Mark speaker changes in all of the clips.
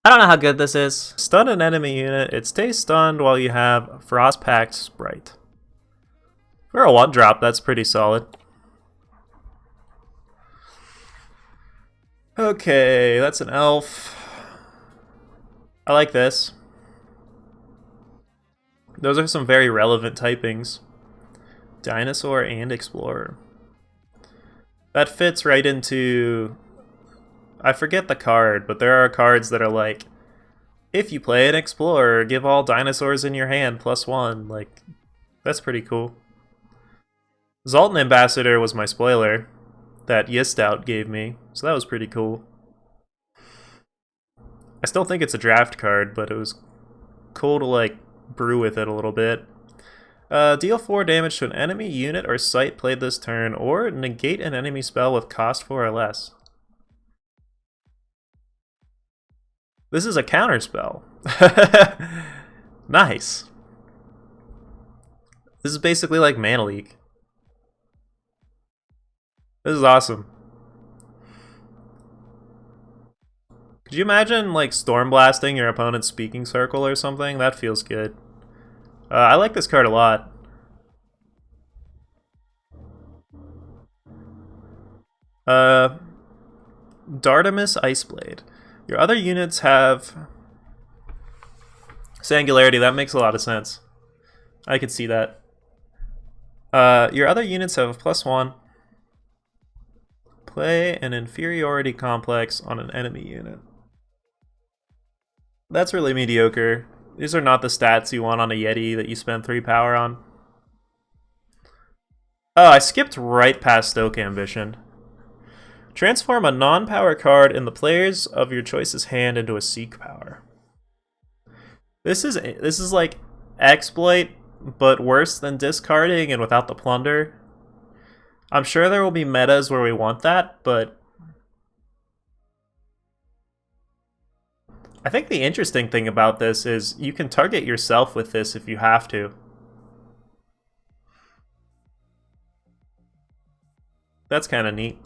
Speaker 1: I don't know how good this is. Stun an enemy unit. It stays stunned while you have Frost Pact Sprite. For a 1-drop, that's pretty solid. Okay, that's an elf. I like this. Those are some very relevant typings. Dinosaur and Explorer. That fits right into... I forget the card, but there are cards that are like, if you play an Explorer, give all dinosaurs in your hand +1. Like, that's pretty cool. Zoltan Ambassador was my spoiler that Yistout gave me, so that was pretty cool. I still think it's a draft card, but it was cool to like brew with it a little bit. Deal 4 damage to an enemy unit or site played this turn, or negate an enemy spell with cost 4 or less. This is a counter spell. Nice. This is basically like Mana Leak. This is awesome. Could you imagine like storm blasting your opponent's speaking circle or something? That feels good. I like this card a lot. Dardamus Iceblade. Your other units have Singularity. That makes a lot of sense. I could see that. Your other units have +1. Play an inferiority complex on an enemy unit. That's really mediocre. These are not the stats you want on a Yeti that you spend 3 power on. Oh, I skipped right past Stoke Ambition. Transform a non-power card in the player's of your choice's hand into a Seek power. This is like exploit, but worse than discarding and without the plunder. I'm sure there will be metas where we want that, but I think the interesting thing about this is you can target yourself with this if you have to. That's kind of neat.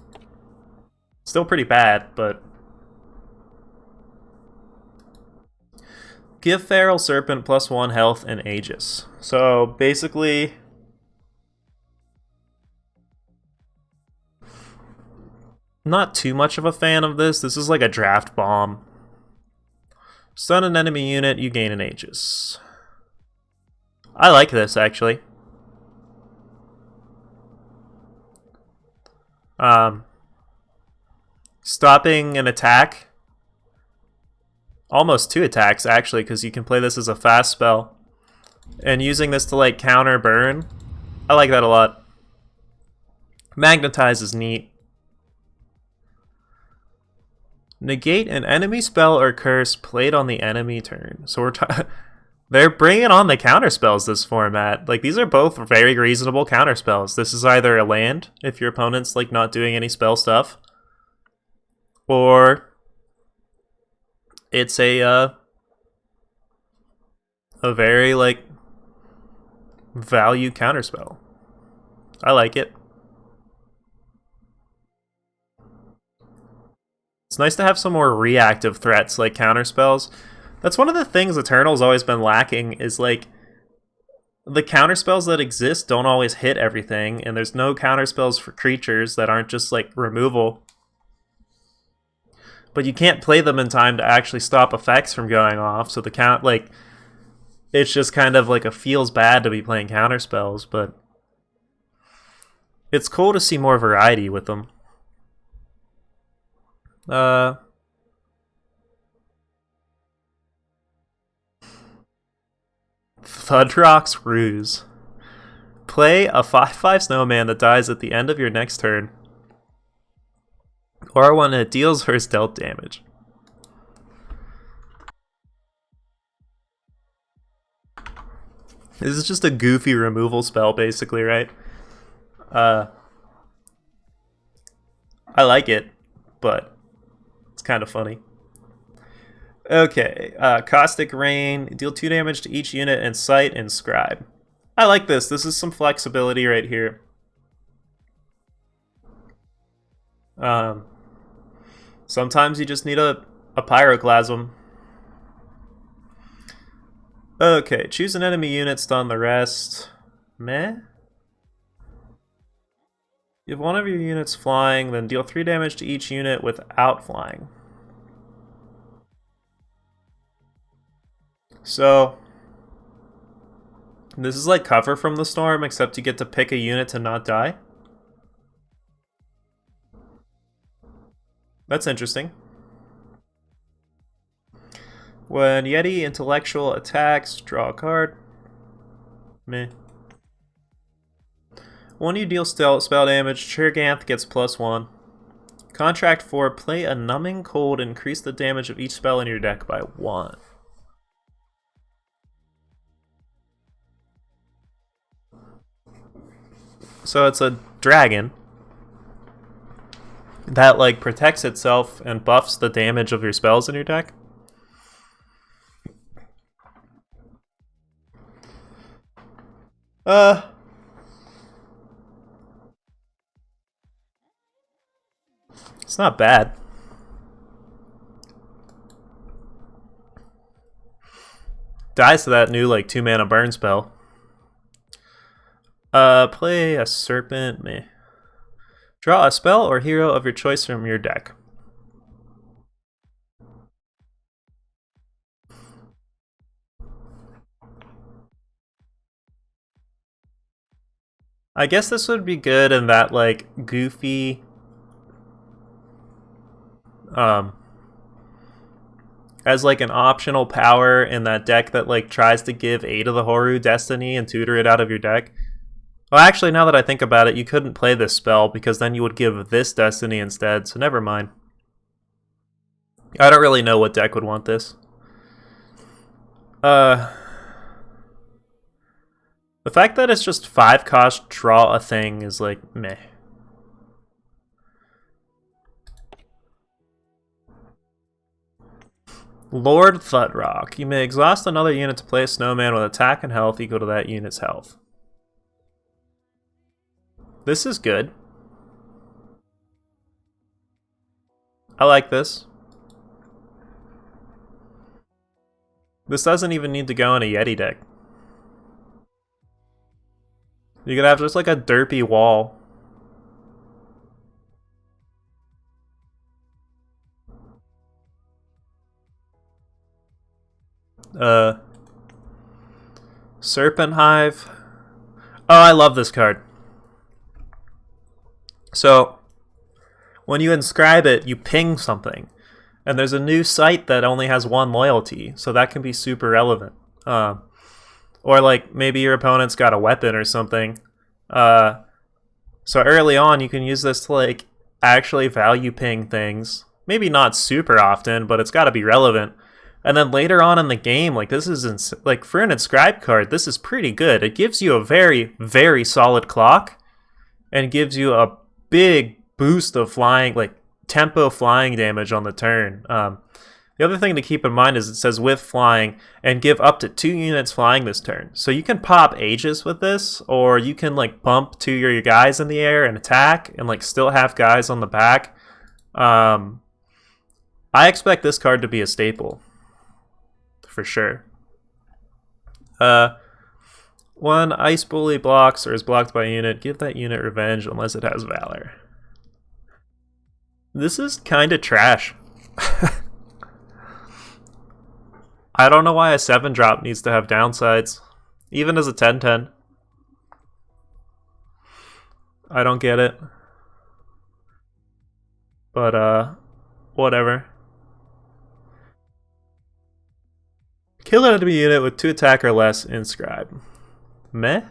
Speaker 1: Still pretty bad, but... Give Feral Serpent +1 health and Aegis. So basically... Not too much of a fan of this. This is like a draft bomb. Stun an enemy unit, you gain an Aegis. I like this, actually. Stopping an attack. Almost 2 attacks, actually, because you can play this as a fast spell. And using this to, like, counter burn. I like that a lot. Magnetize is neat. Negate an enemy spell or curse played on the enemy turn. So they're bringing on the counter spells this format. Like, these are both very reasonable counter spells. This is either a land if your opponent's like not doing any spell stuff, or it's a very like value counter spell. I like it. It's nice to have some more reactive threats like counter spells. That's one of the things Eternal's always been lacking, is like the counter spells that exist don't always hit everything, and there's no counter spells for creatures that aren't just like removal. But you can't play them in time to actually stop effects from going off, so the count, like, it's just kind of like a feels bad to be playing counter spells, but it's cool to see more variety with them. Thudrock's Ruse. Play a 5/5 snowman that dies at the end of your next turn, or when it deals or is dealt damage. This is just a goofy removal spell, basically, right? I like it, but it's kind of funny. Okay, Caustic Rain. Deal 2 damage to each unit and Sight and Scribe. I like this. This is some flexibility right here. Sometimes you just need a Pyroclasm. Okay, choose an enemy unit, stun the rest. Meh? If one of your units flying, then deal 3 damage to each unit without flying. So, this is like cover from the storm, except you get to pick a unit to not die. That's interesting. When Yeti Intellectual attacks, draw a card. Meh. When you deal spell damage, Chirganth gets +1. Contract 4, play a Numbing Cold, increase the damage of each spell in your deck by 1. So it's a dragon that like protects itself and buffs the damage of your spells in your deck. It's not bad. Dies to that new like 2-mana burn spell. Play a serpent. Meh. Draw a spell or hero of your choice from your deck. I guess this would be good in that like goofy as like an optional power in that deck that like tries to give 8 of the Horu Destiny and tutor it out of your deck. Well, actually, now that I think about it, you couldn't play this spell because then you would give this Destiny instead, so never mind. I don't really know what deck would want this. The fact that it's just 5 cost draw a thing is like meh. Lord Thutrock. You may exhaust another unit to play a snowman with attack and health equal to that unit's health. This is good. I like this. This doesn't even need to go in a Yeti deck. You could have just like a derpy wall. Serpent Hive. Oh, I love this card. So, when you inscribe it, you ping something. And there's a new site that only has 1 loyalty, so that can be super relevant. Or like, maybe your opponent's got a weapon or something. So early on, you can use this to like actually value ping things. Maybe not super often, but it's got to be relevant. And then later on in the game, like this is like for an inscribed card, this is pretty good. It gives you a very, very solid clock, and gives you a big boost of flying, like tempo flying damage on the turn. The other thing to keep in mind is it says with flying, and give up to 2 units flying this turn. So you can pop Aegis with this, or you can like bump 2 your guys in the air and attack, and like still have guys on the back. I expect this card to be a staple. For sure. When Ice Bully blocks or is blocked by a unit, give that unit revenge unless it has Valor. This is kind of trash. I don't know why a 7-drop needs to have downsides, even as a 10/10. I don't get it. But, whatever. Kill an enemy unit with 2 attack or less, inscribe. Meh?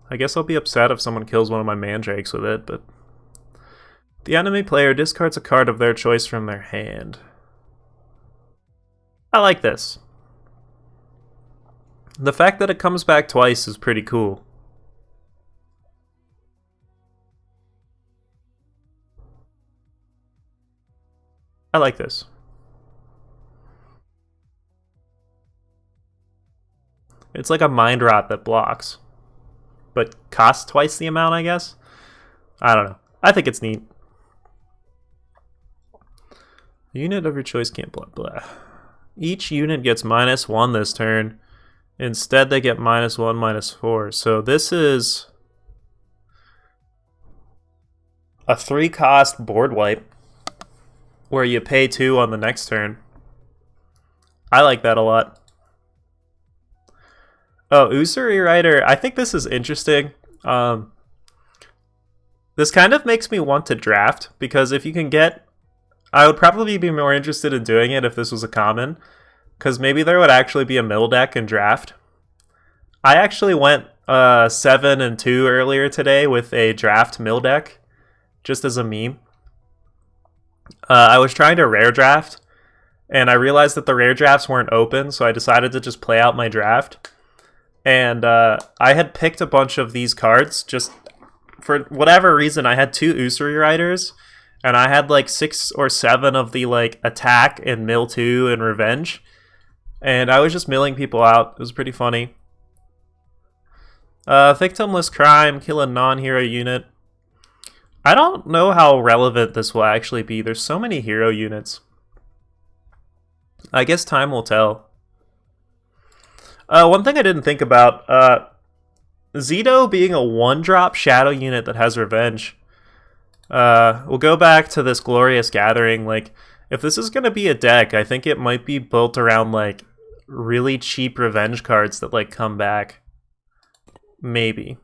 Speaker 1: I guess I'll be upset if someone kills one of my mandrakes with it, but... The enemy player discards a card of their choice from their hand. I like this. The fact that it comes back twice is pretty cool. I like this. It's like a mind rot that blocks, but costs twice the amount, I guess? I don't know. I think it's neat. A unit of your choice can't blah blah. Each unit gets -1 this turn. Instead, they get -1, -4. So this is a 3-cost board wipe where you pay 2 on the next turn. I like that a lot. Oh, Usuri Rider. I think this is interesting. This kind of makes me want to draft, because if you can get... I would probably be more interested in doing it if this was a common, because maybe there would actually be a mill deck in draft. I actually went 7-2 earlier today with a draft mill deck, just as a meme. I was trying to rare draft, and I realized that the rare drafts weren't open, so I decided to just play out my draft. And I had picked a bunch of these cards, just for whatever reason. I had 2 Usuri Riders, and I had like 6 or 7 of the like attack and mill 2 and revenge. And I was just milling people out. It was pretty funny. Victimless crime, kill a non-hero unit. I don't know how relevant this will actually be. There's so many hero units. I guess time will tell. One thing I didn't think about, Zito being a 1-drop shadow unit that has revenge. We'll go back to this Glorious Gathering. Like, if this is going to be a deck, I think it might be built around like really cheap revenge cards that like come back. Maybe.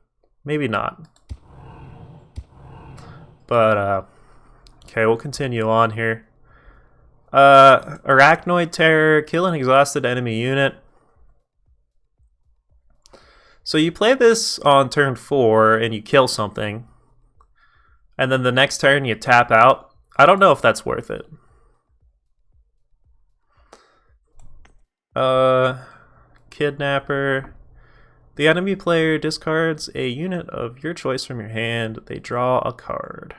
Speaker 1: Maybe not. But, okay, we'll continue on here. Arachnoid Terror, kill an exhausted enemy unit. So you play this on turn 4 and you kill something. And then the next turn you tap out. I don't know if that's worth it. Kidnapper. The enemy player discards a unit of your choice from your hand. They draw a card.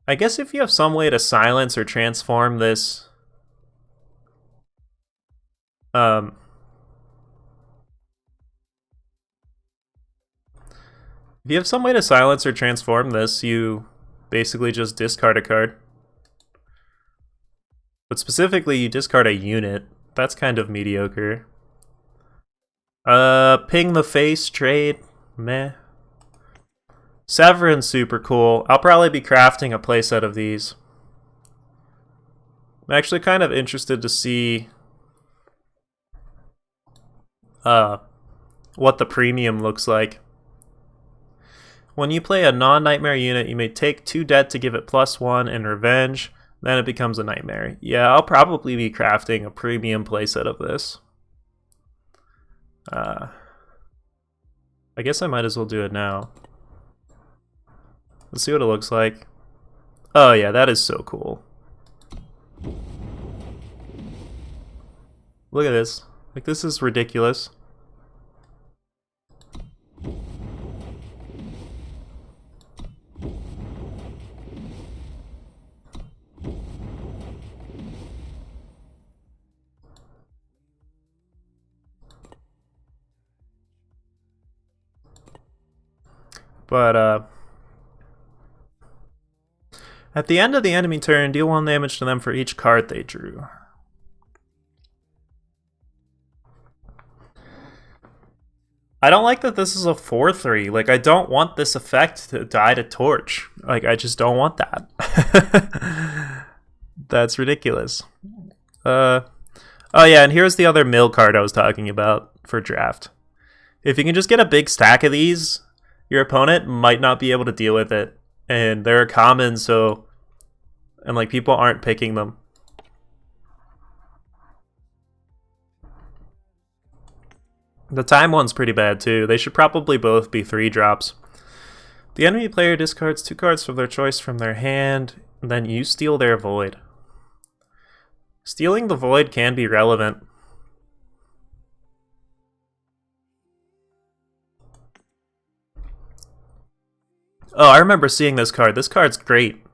Speaker 1: I guess if you have some way to silence or transform this... If you have some way to silence or transform this, you basically just discard a card. But specifically, you discard a unit. That's kind of mediocre. Ping the Face, trade, meh. Severin's super cool. I'll probably be crafting a playset of these. I'm actually kind of interested to see what the premium looks like. When you play a non-nightmare unit, you may take 2 debt to give it +1 and revenge. Then it becomes a nightmare. Yeah, I'll probably be crafting a premium playset of this. I guess I might as well do it now. Let's see what it looks like. Oh yeah, that is so cool. Look at this. Like, this is ridiculous. But, at the end of the enemy turn, deal 1 damage to them for each card they drew. I don't like that this is a 4/3. Like, I don't want this effect to die to Torch. Like, I just don't want that. That's ridiculous. Oh yeah, and here's the other mill card I was talking about for draft. If you can just get a big stack of these, your opponent might not be able to deal with it. And they're common, so... And, like, people aren't picking them. The time one's pretty bad, too. They should probably both be 3-drops. The enemy player discards 2 cards of their choice from their hand, and then you steal their Void. Stealing the Void can be relevant. Oh, I remember seeing this card. This card's great.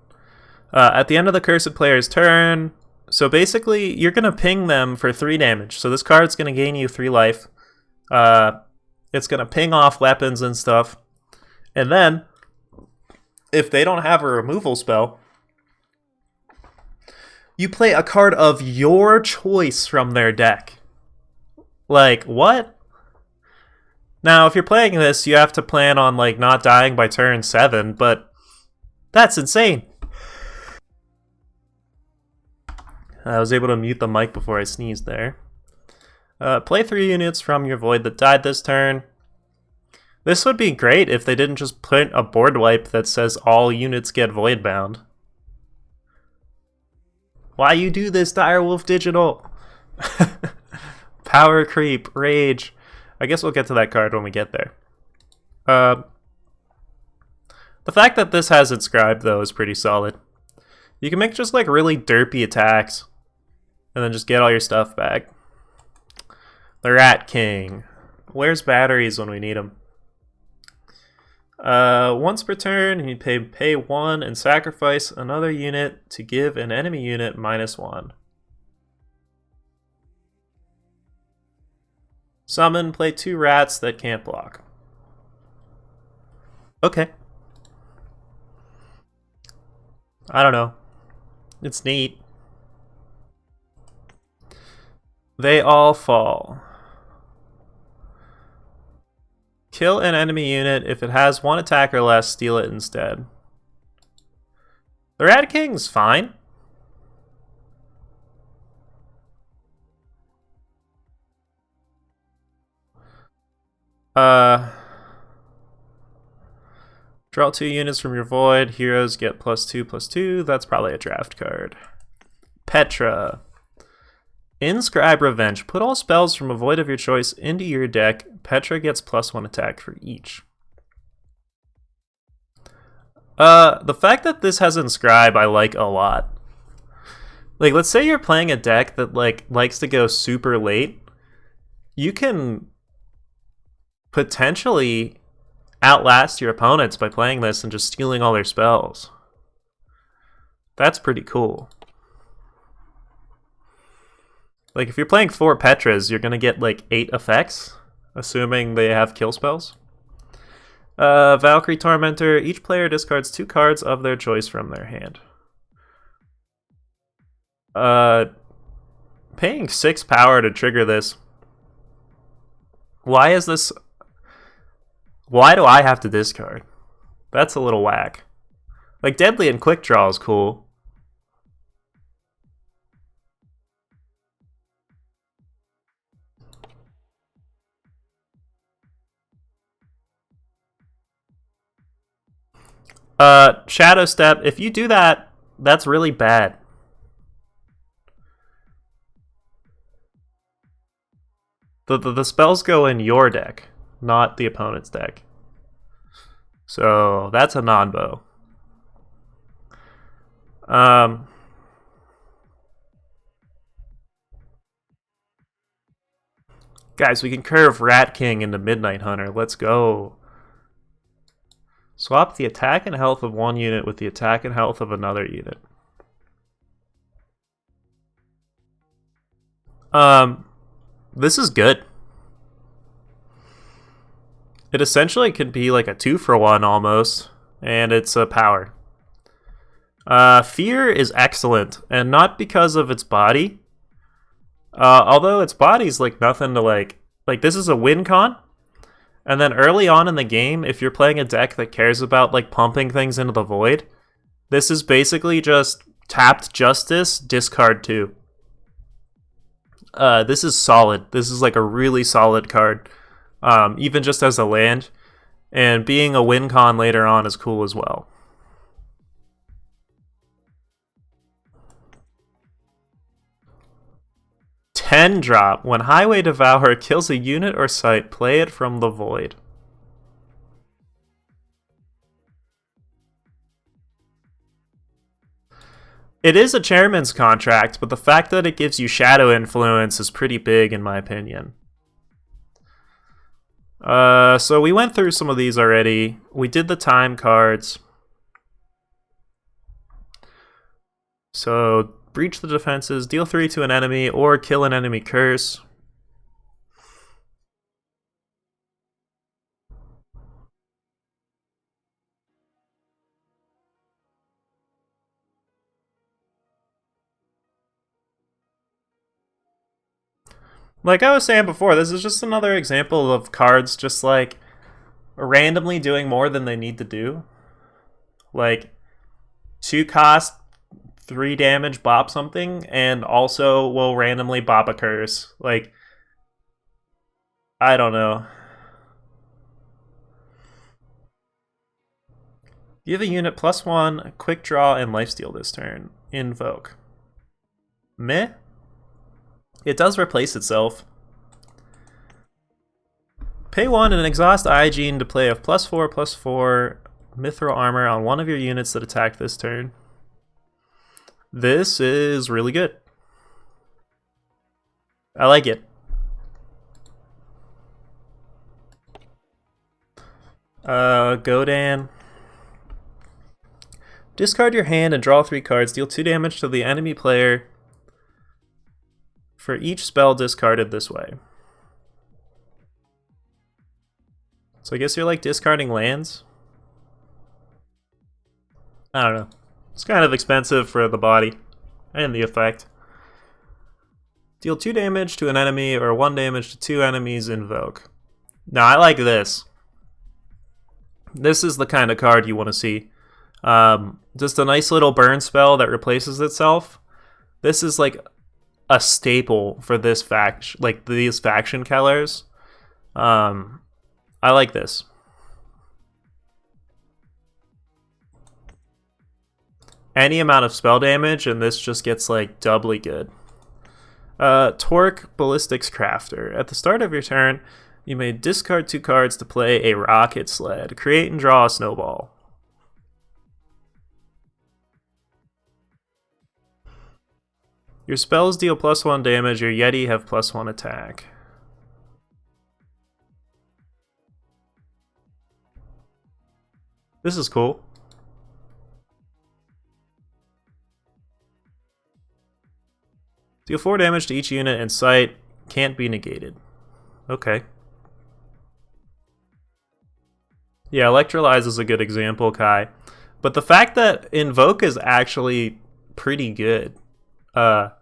Speaker 1: At the end of the cursed player's turn, so basically you're going to ping them for 3 damage. So this card's going to gain you 3 life. It's going to ping off weapons and stuff. And then, if they don't have a removal spell, You play a card of your choice from their deck. Like, what? Now, if you're playing this, you have to plan on, like, not dying by turn 7, but that's insane. I was able to mute the mic before I sneezed there. Play 3 units from your void that died this turn. This would be great if they didn't just put a board wipe that says all units get void bound. Why you do this, Direwolf Digital? Power creep, rage. I guess we'll get to that card when we get there. The fact that this has inscribed, though, is pretty solid. You can make just, like, really derpy attacks, and then just get all your stuff back. The Rat King. Where's batteries when we need them? Once per turn, you pay 1 and sacrifice another unit to give an enemy unit -1. Summon, play 2 rats that can't block. Okay. I don't know. It's neat. They all fall. Kill an enemy unit. If it has 1 attack or less, steal it instead. The Rat King's fine. Draw 2 units from your void. Heroes get +2/+2. That's probably a draft card. Petra. Inscribe Revenge. Put all spells from a void of your choice into your deck. Petra gets +1 attack for each. The fact that this has Inscribe I like a lot. Like, let's say you're playing a deck that likes to go super late. You can potentially outlast your opponents by playing this and just stealing all their spells. That's pretty cool. Like, if you're playing 4 Petras, you're gonna get, like, 8 effects, assuming they have kill spells. Valkyrie Tormentor. Each player discards 2 cards of their choice from their hand. Paying 6 power to trigger this. Why is this... Why do I have to discard? That's a little whack. Like, Deadly and Quick Draw is cool. Shadow Step. If you do that, that's really bad. The spells go in your deck, not the opponent's deck. So that's a non-bow. Guys, we can curve Rat King into Midnight Hunter. Let's go. Swap the attack and health of 1 unit with the attack and health of another unit. This is good. It essentially could be like a 2-for-1 almost, and it's a power. Fear is excellent, and not because of its body. Although its body's like nothing to like this is a win con. And then early on in the game, if you're playing a deck that cares about like pumping things into the void, this is basically just tapped Justice, discard 2. This is solid. This is like a really solid card, even just as a land. And being a win con later on is cool as well. Drop. When Highway Devourer kills a unit or site, play it from the void. It is a chairman's contract, but the fact that it gives you shadow influence is pretty big in my opinion. So we went through some of these already. We did the time cards. So breach the defenses, deal 3 to an enemy, or kill an enemy curse. Like I was saying before, this is just another example of cards just like randomly doing more than they need to do. Like 2 cost, 3 damage, bop something, and also will randomly bop a curse. Like, I don't know. Give a unit +1, quick draw, and lifesteal this turn. Invoke. Meh? It does replace itself. Pay 1 and exhaust Hygiene to play a +4/+4 Mithril Armor on one of your units that attack this turn. This is really good. I like it. Godan. Discard your hand and draw 3 cards. Deal 2 damage to the enemy player for each spell discarded this way. So I guess you're like discarding lands? I don't know. It's kind of expensive for the body and the effect. Deal 2 damage to an enemy or 1 damage to 2 enemies, invoke. Now I like this. This is the kind of card you want to see. Just a nice little burn spell that replaces itself. This is like a staple for this faction, like these faction colors. I like this. Any amount of spell damage, and this just gets like doubly good. Torque Ballistics Crafter. At the start of your turn, you may discard 2 cards to play a rocket sled. Create and draw a snowball. Your spells deal +1 damage, your Yeti have +1 attack. This is cool. Deal 4 damage to each unit in sight, can't be negated. Okay. Yeah, Electrolyze is a good example, Kai. But the fact that Invoke is actually pretty good. I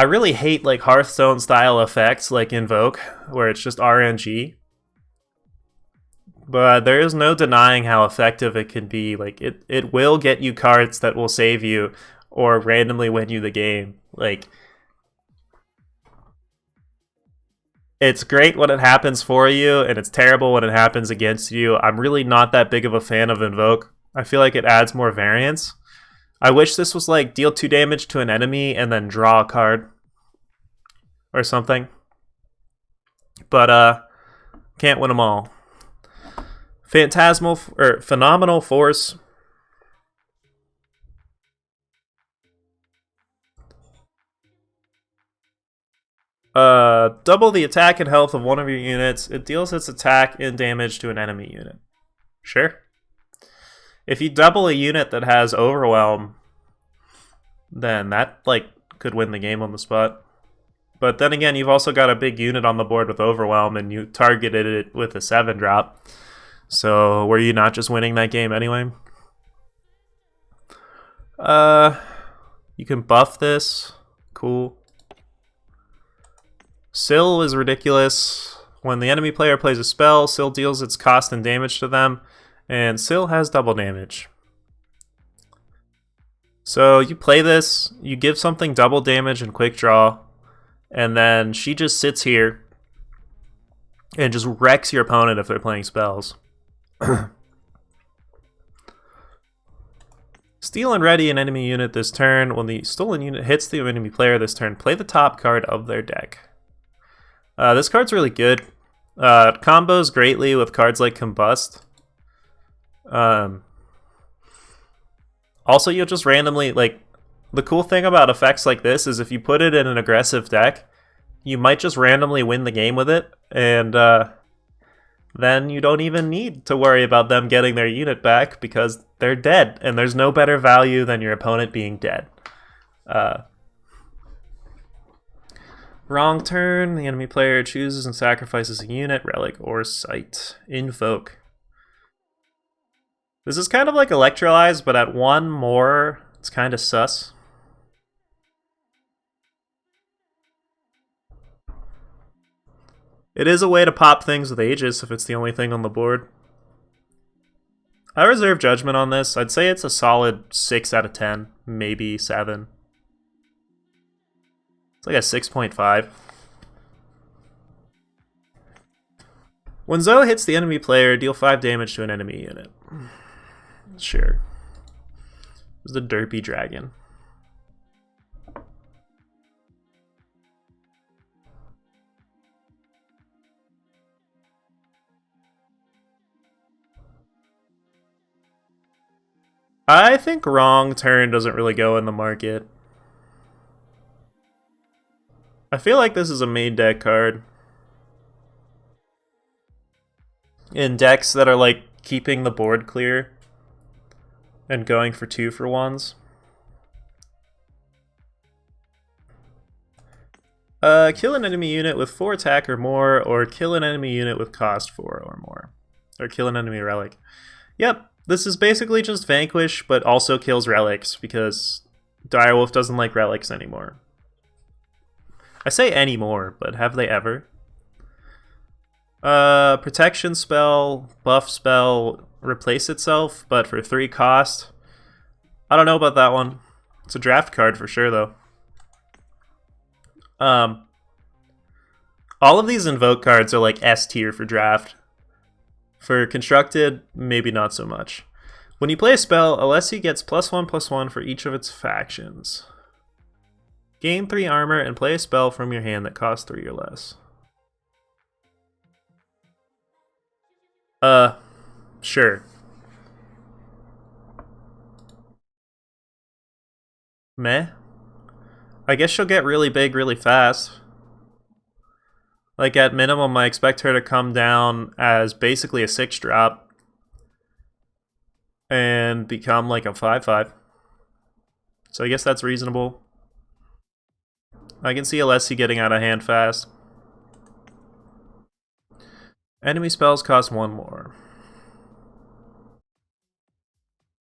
Speaker 1: really hate like Hearthstone style effects like Invoke, where it's just RNG. But there is no denying how effective it can be. Like it will get you cards that will save you or randomly win you the game. Like it's great when it happens for you, and it's terrible when it happens against you. I'm really not that big of a fan of Invoke. I feel like it adds more variance. I wish this was like deal 2 damage to an enemy and then draw a card or something. But can't win them all. Phenomenal Force. Double the attack and health of one of your units. It deals its attack and damage to an enemy unit. Sure. If you double a unit that has Overwhelm, then that like could win the game on the spot. But then again, you've also got a big unit on the board with Overwhelm, and you targeted it with a 7-drop. So were you not just winning that game anyway? You can buff this. Cool. Sill is ridiculous. When the enemy player plays a spell, Sill deals its cost and damage to them, and Sill has double damage. So you play this, you give something double damage and quick draw, and then she just sits here and just wrecks your opponent if they're playing spells. Steal and ready an enemy unit this turn. When the stolen unit hits the enemy player this turn, play the top card of their deck. This card's really good. Combos greatly with cards like Combust. Also, you'll just randomly, like, the cool thing about effects like this is if you put it in an aggressive deck, you might just randomly win the game with it, and then you don't even need to worry about them getting their unit back because they're dead, and there's no better value than your opponent being dead. Wrong turn, the enemy player chooses and sacrifices a unit, relic, or site. Invoke. This is kind of like Electrolyze, but at 1 more, it's kind of sus. It is a way to pop things with Aegis if it's the only thing on the board. I reserve judgment on this. I'd say it's a solid 6 out of 10, maybe 7. It's like a 6.5. When Zoe hits the enemy player, deal 5 damage to an enemy unit. Sure. It was the derpy dragon. I think wrong turn doesn't really go in the market. I feel like this is a main deck card. In decks that are like keeping the board clear and going for 2-for-1s. Kill an enemy unit with 4 attack or more, or kill an enemy unit with cost 4 or more. Or kill an enemy relic. Yep, this is basically just Vanquish, but also kills relics, because Direwolf doesn't like relics anymore. I say anymore, but have they ever? Protection spell, buff spell, replace itself, but for 3 cost. I don't know about that one. It's a draft card for sure, though. All of these invoke cards are like S tier for draft. For constructed, maybe not so much. When you play a spell, Alessi gets +1/+1 for each of its factions. Gain 3 armor and play a spell from your hand that costs 3 or less. Sure. Meh. I guess she'll get really big really fast. Like at minimum, I expect her to come down as basically a 6-drop and become like a 5/5. So I guess that's reasonable. I can see Alessi getting out of hand fast. Enemy spells cost 1 more.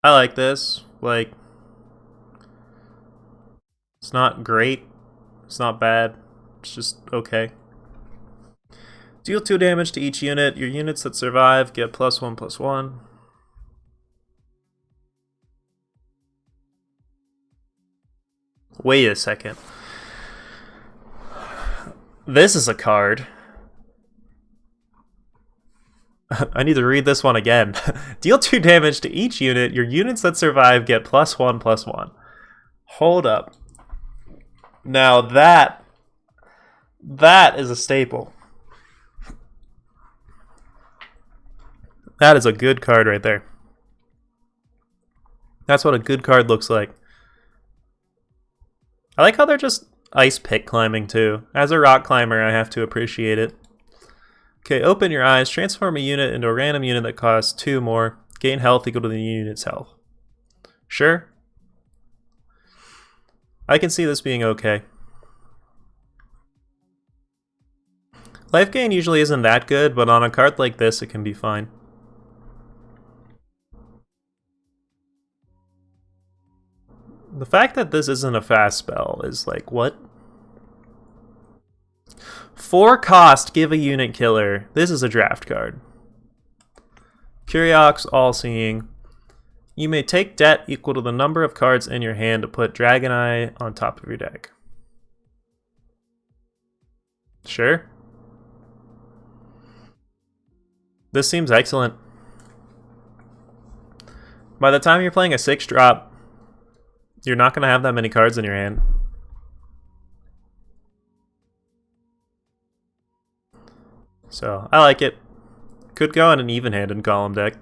Speaker 1: I like this. Like, it's not great. It's not bad. It's just okay. Deal 2 damage to each unit. Your units that survive get +1/+1. Wait a second. This is a card. I need to read this one again. Deal 2 damage to each unit. Your units that survive get +1/+1. Hold up. Now that is a staple. That is a good card right there. That's what a good card looks like. I like how they're just ice pick climbing too. As a rock climber, I have to appreciate it. Okay, open your eyes. Transform a unit into a random unit that costs 2 more. Gain health equal to the unit's health. Sure. I can see this being okay. Life gain usually isn't that good, but on a card like this, it can be fine. The fact that this isn't a fast spell is like, what? 4 cost, give a unit killer. This is a draft card. Curiox, all-seeing. You may take debt equal to the number of cards in your hand to put Dragon Eye on top of your deck. Sure. This seems excellent. By the time you're playing a 6-drop, you're not going to have that many cards in your hand. So, I like it. Could go in an even-handed column deck.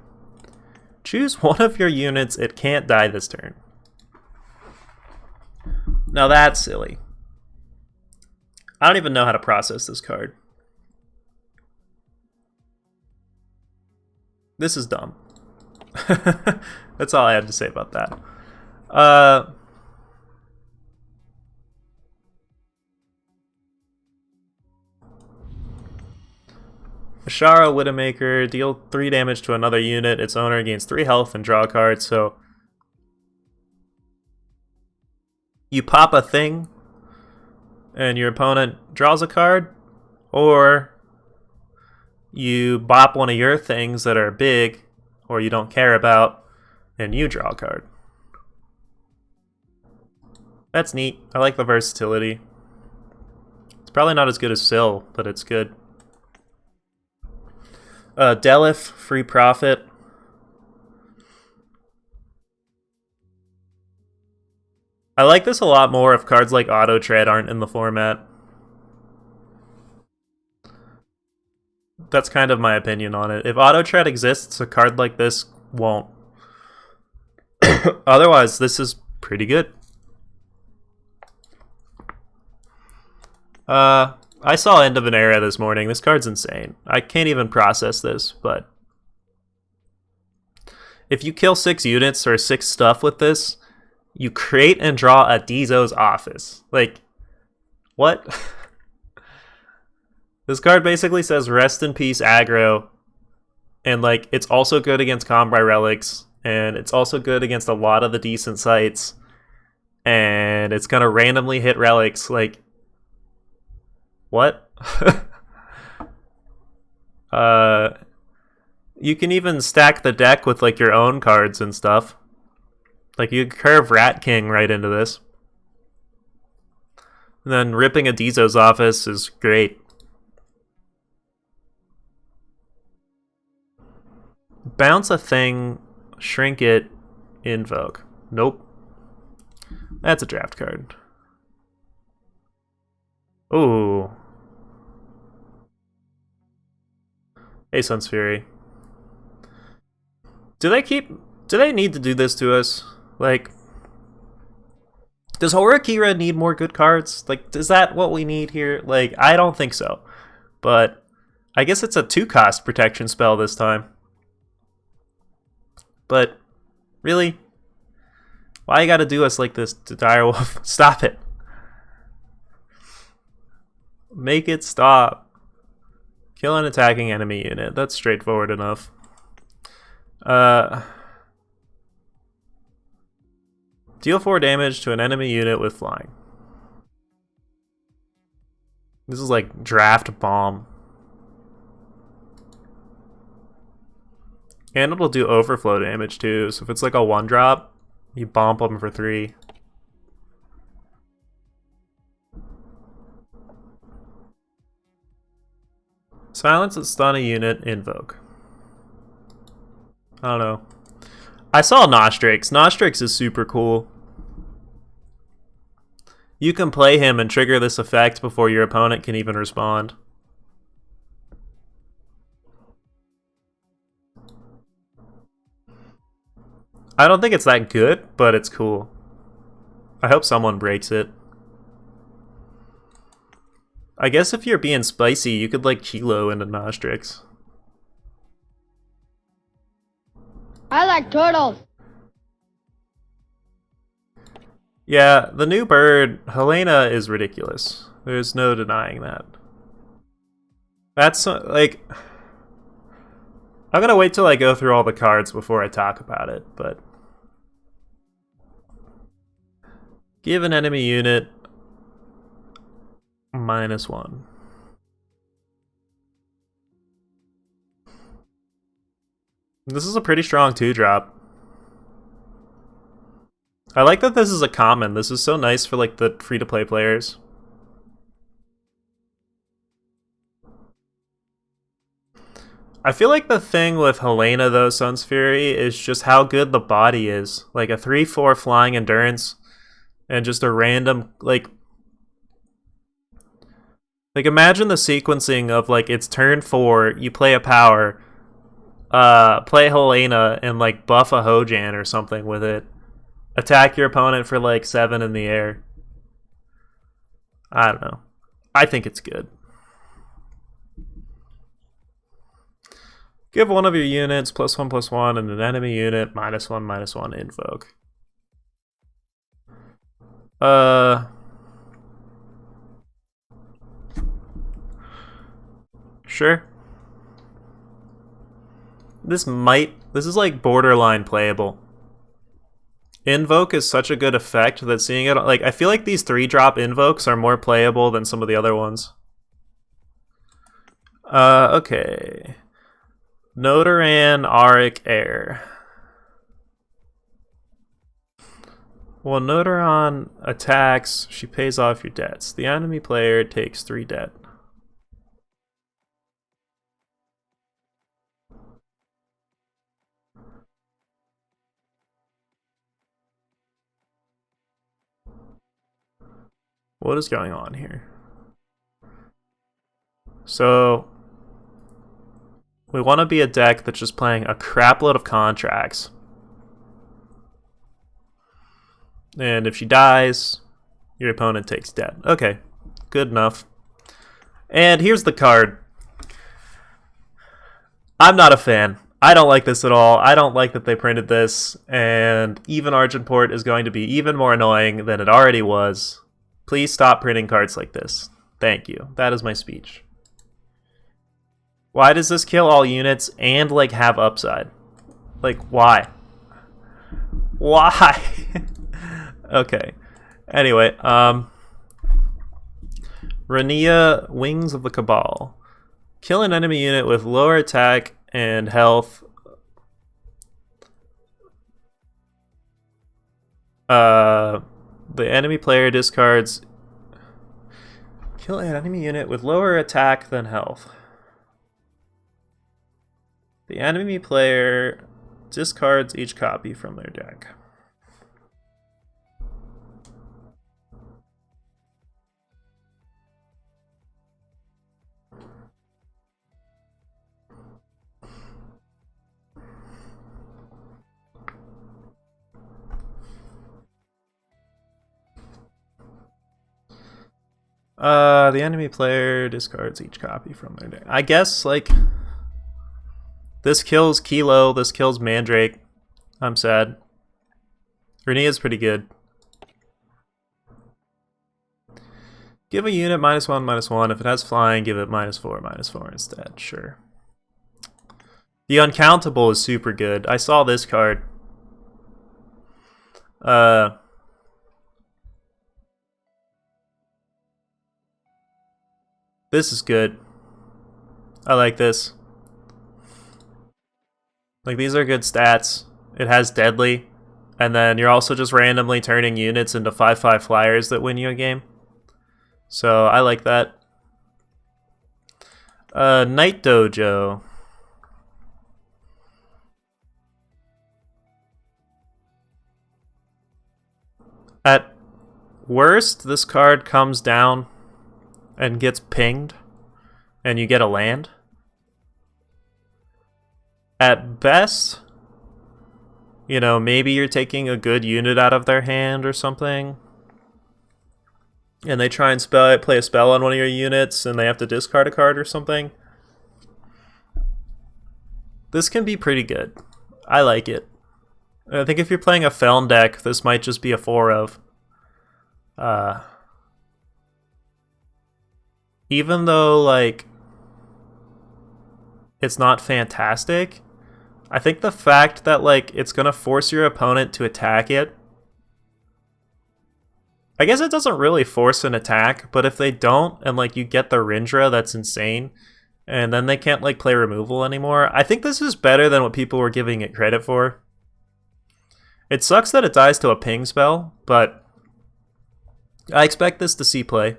Speaker 1: Choose one of your units. It can't die this turn. Now that's silly. I don't even know how to process this card. This is dumb. That's all I had to say about that. Ashara Widowmaker, deal 3 damage to another unit. Its owner gains 3 health and draw a card. So you pop a thing and your opponent draws a card, or you bop one of your things that are big or you don't care about, and you draw a card. That's neat. I like the versatility. It's probably not as good as Syl, but it's good. Delif, free profit. I like this a lot more if cards like Auto Tread aren't in the format. That's kind of my opinion on it. If Auto Tread exists, a card like this won't. Otherwise, this is pretty good. I saw End of an Era this morning. This card's insane. I can't even process this, but if you kill 6 units or 6 stuff with this, you create and draw a Dizo's Office. Like, what? This card basically says rest in peace aggro, and like it's also good against Combri Relics, and it's also good against a lot of the decent sites, and it's gonna randomly hit relics. Like, what? You can even stack the deck with like your own cards and stuff. Like you curve Rat King right into this. And then ripping a Dizo's Office is great. Bounce a thing, shrink it, invoke. Nope. That's a draft card. Ooh. Sun's Fury. Do they need to do this to us? Like, does Horakira need more good cards? Like, is that what we need here? Like, I don't think so. But I guess it's a 2-cost protection spell this time. But really? Why you gotta do us like this to Direwolf? Stop it. Make it stop. Kill an attacking enemy unit. That's straightforward enough. Deal 4 damage to an enemy unit with flying. This is like draft bomb. And it'll do overflow damage too, so if it's like a 1-drop, you bomb them for 3. Silence and stun a unit, invoke. I don't know. I saw Nostrix. Nostrix is super cool. You can play him and trigger this effect before your opponent can even respond. I don't think it's that good, but it's cool. I hope someone breaks it. I guess if you're being spicy, you could like Chilo into Nostrix.
Speaker 2: I like turtles.
Speaker 1: Yeah, the new bird, Helena, is ridiculous. There's no denying that. That's like... I'm gonna wait till I go through all the cards before I talk about it, but... Give an enemy unit -1. This is a pretty strong 2-drop. I like that this is a common. This is so nice for like the free-to-play players. I feel like the thing with Helena though, Sun's Fury, is just how good the body is. Like a 3/4 flying endurance and just a random like imagine the sequencing of like it's turn 4, you play a power, play Helena and like buff a Hojan or something with it. Attack your opponent for like 7 in the air. I don't know. I think it's good. Give one of your units +1/+1 and an enemy unit -1/-1 invoke. Sure. This is like borderline playable. Invoke is such a good effect that seeing it, like, I feel like these 3-drop invokes are more playable than some of the other ones. Okay. Notaran Auric Air. When Notaran attacks, she pays off your debts. The enemy player takes 3 debt. What is going on here? So, we want to be a deck that's just playing a crap load of contracts. And if she dies, your opponent takes debt. Okay, good enough. And here's the card. I'm not a fan. I don't like this at all. I don't like that they printed this. And even Argenport is going to be even more annoying than it already was. Please stop printing cards like this. Thank you. That is my speech. Why does this kill all units and, like, have upside? Like, why? Why? Okay. Anyway, Rania, Wings of the Cabal. Kill an enemy unit with lower attack and health. The enemy player discards. Kill an enemy unit with lower attack than health. The enemy player discards each copy from their deck. The enemy player discards each copy from their deck. I guess, like, this kills Kilo, this kills Mandrake. I'm sad. Renia's pretty good. Give a unit -1/-1. If it has flying, give it -4/-4 instead. Sure. The Uncountable is super good. I saw this card. This is good. I like this. Like, these are good stats. It has Deadly. And then you're also just randomly turning units into 5/5 flyers that win you a game. So, I like that. Night Dojo. At worst, this card comes down and gets pinged, and you get a land. At best, you know, maybe you're taking a good unit out of their hand or something, and they try and play a spell on one of your units, and they have to discard a card or something. This can be pretty good. I like it. I think if you're playing a Feln deck, this might just be a 4 of. Even though, like, it's not fantastic, I think the fact that, like, it's gonna force your opponent to attack it. I guess it doesn't really force an attack, but if they don't, and, like, you get the Rindra, that's insane. And then they can't, like, play removal anymore. I think this is better than what people were giving it credit for. It sucks that it dies to a ping spell, but I expect this to see play.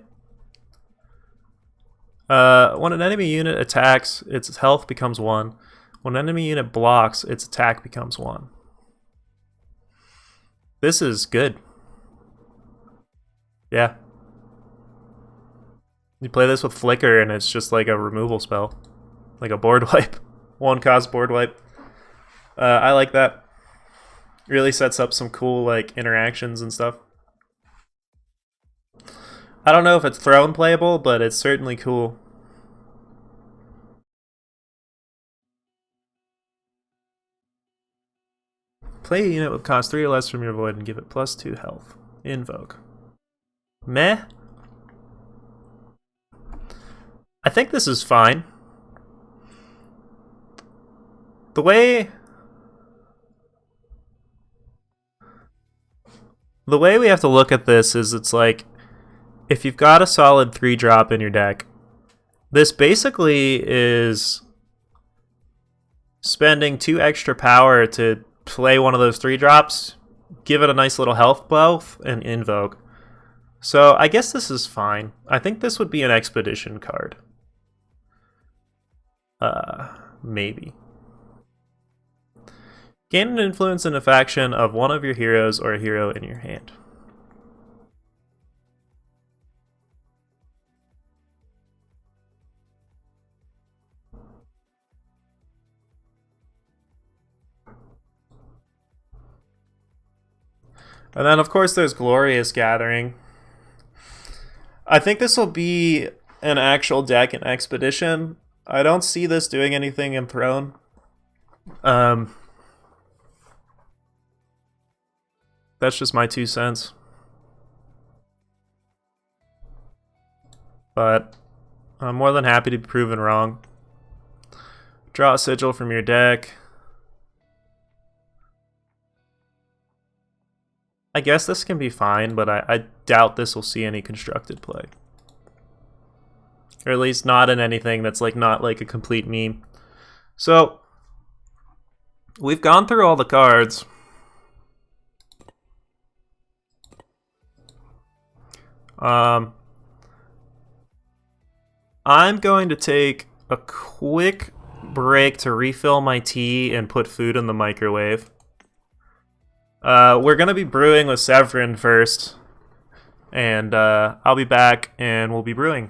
Speaker 1: When an enemy unit attacks, its health becomes 1. When an enemy unit blocks, its attack becomes 1. This is good. Yeah. You play this with Flicker, and it's just like a removal spell. Like a board wipe. 1-cost board wipe. I like that. Really sets up some cool, like, interactions and stuff. I don't know if it's throne playable, but it's certainly cool. Play a unit with cost 3 or less from your void and give it +2 health. Invoke. Meh. I think this is fine. The way we have to look at this is, it's like, if you've got a solid 3-drop in your deck, This basically is spending 2 extra power to play one of those 3-drops, give it a nice little health buff, and invoke. So I guess this is fine. I think this would be an expedition card. Maybe. Gain an influence in a faction of one of your heroes or a hero in your hand. And then, of course, there's Glorious Gathering. I think this will be an actual deck in Expedition. I don't see this doing anything in Throne. That's just my 2 cents. But I'm more than happy to be proven wrong. Draw a sigil from your deck. I guess this can be fine, but I doubt this will see any constructed play. Or at least not in anything that's like not like a complete meme. So we've gone through all the cards. I'm going to take a quick break to refill my tea and put food in the microwave. We're going to be brewing with Severin first, and I'll be back and we'll be brewing.